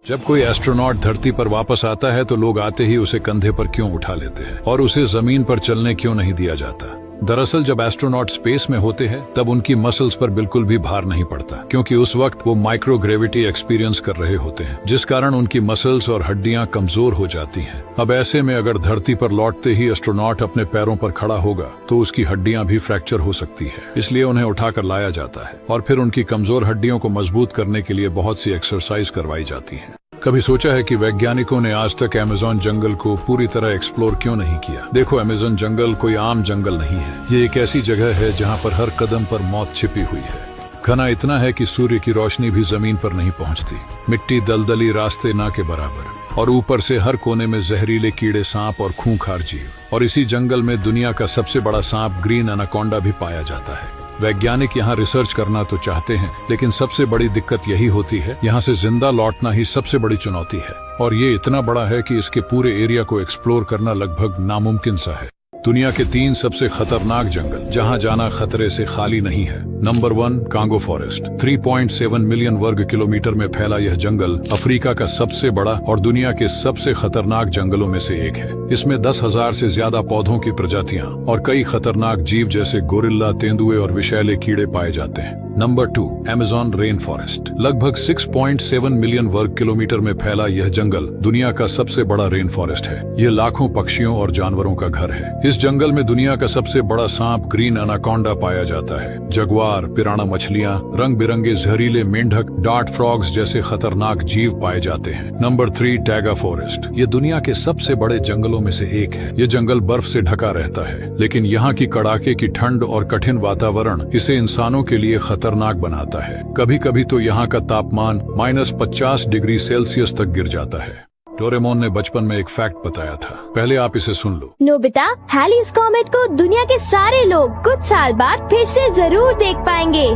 जब कोई एस्ट्रोनॉट धरती पर वापस आता है तो लोग आते ही उसे कंधे पर क्यों उठा लेते हैं और उसे जमीन पर चलने क्यों नहीं दिया जाता। दरअसल जब एस्ट्रोनॉट स्पेस में होते हैं तब उनकी मसल्स पर बिल्कुल भी भार नहीं पड़ता, क्योंकि उस वक्त वो माइक्रोग्रेविटी एक्सपीरियंस कर रहे होते हैं, जिस कारण उनकी मसल्स और हड्डियां कमजोर हो जाती हैं। अब ऐसे में अगर धरती पर लौटते ही एस्ट्रोनॉट अपने पैरों पर खड़ा होगा तो उसकी हड्डियां भी फ्रैक्चर हो सकती है, इसलिए उन्हें उठाकर लाया जाता है और फिर उनकी कमजोर हड्डियों को मजबूत करने के लिए बहुत सी एक्सरसाइज करवाई जाती है। कभी सोचा है कि वैज्ञानिकों ने आज तक अमेज़न जंगल को पूरी तरह एक्सप्लोर क्यों नहीं किया? देखो, अमेज़न जंगल कोई आम जंगल नहीं है। ये एक ऐसी जगह है जहाँ पर हर कदम पर मौत छिपी हुई है। घना इतना है कि सूर्य की रोशनी भी जमीन पर नहीं पहुँचती। मिट्टी दलदली, रास्ते ना के बराबर, और ऊपर से हर कोने में जहरीले कीड़े, सांप और खूंखार जीव। और इसी जंगल में दुनिया का सबसे बड़ा सांप ग्रीन एनाकोंडा भी पाया जाता है। वैज्ञानिक यहाँ रिसर्च करना तो चाहते हैं, लेकिन सबसे बड़ी दिक्कत यही होती है, यहाँ से जिंदा लौटना ही सबसे बड़ी चुनौती है। और ये इतना बड़ा है कि इसके पूरे एरिया को एक्सप्लोर करना लगभग नामुमकिन सा है। दुनिया के 3 सबसे खतरनाक जंगल जहाँ जाना खतरे से खाली नहीं है। Number 1, Congo forest. 3.7 मिलियन वर्ग किलोमीटर में फैला यह जंगल अफ्रीका का सबसे बड़ा और दुनिया के सबसे खतरनाक जंगलों में से एक है। इसमें 10,000 से ज्यादा पौधों की प्रजातियां और कई खतरनाक जीव जैसे गोरिल्ला, तेंदुए और विषैले कीड़े पाए जाते हैं। Number 2, Amazon rain forest. लगभग 6.7 मिलियन वर्ग किलोमीटर में फैला यह जंगल दुनिया का सबसे बड़ा रेन फॉरेस्ट है। यह लाखों पक्षियों और जानवरों का घर है। इस जंगल में दुनिया का सबसे बड़ा सांप ग्रीन एनाकोंडा पाया जाता है। जगुआर, पिराना मछलियां, रंग बिरंगे जहरीले मेंढक, डार्ट फ्रॉग्स जैसे खतरनाक जीव पाए जाते हैं। Number 3, taiga forest. ये दुनिया के सबसे बड़े जंगलों में से एक है। ये जंगल बर्फ से ढका रहता है, लेकिन यहाँ की कड़ाके की ठंड और कठिन वातावरण इसे इंसानों के लिए खतरनाक बनाता है। कभी कभी तो यहाँ का तापमान -50 डिग्री सेल्सियस तक गिर जाता है। डोरेमोन ने बचपन में एक फैक्ट बताया था, पहले आप इसे सुन लो। नोबिता, हैलीज कॉमेट को दुनिया के सारे लोग कुछ साल बाद फिर से जरूर देख पाएंगे।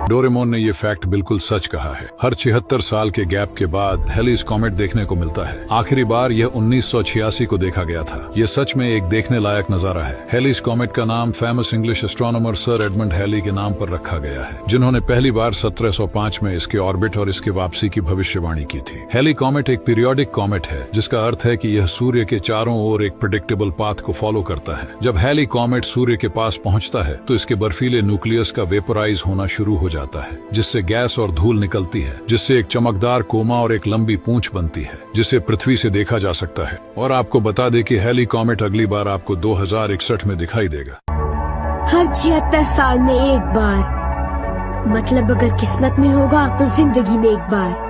डोरेमोन ने ये फैक्ट बिल्कुल सच कहा है। हर 76 साल के गैप के बाद हैलीज कॉमेट देखने को मिलता है। आखिरी बार यह 1986 को देखा गया था। ये सच में एक देखने लायक नजारा है। हैलीज कॉमेट का नाम famous English astronomer sir Edmund Halley के नाम पर रखा गया है, जिन्होंने पहली बार 1705 में इसके ऑर्बिट और इसके वापसी की भविष्यवाणी की थी। हैली कॉमेट एक पीरियोडिक कॉमेट है, जिसका अर्थ है कि यह सूर्य के चारों ओर एक प्रेडिक्टेबल पाथ को फॉलो करता है। जब हैली कॉमेट सूर्य के पास पहुंचता है तो इसके बर्फीले न्यूक्लियस का वेपोराइज होना शुरू हो जाता है, जिससे गैस और धूल निकलती है, जिससे एक चमकदार कोमा और एक लंबी पूंछ बनती है, जिसे पृथ्वी से देखा जा सकता है। और आपको बता दें कि हैली कॉमेट अगली बार आपको 2061 में दिखाई देगा। हर 76 साल में एक बार, मतलब अगर किस्मत में होगा तो जिंदगी में एक बार।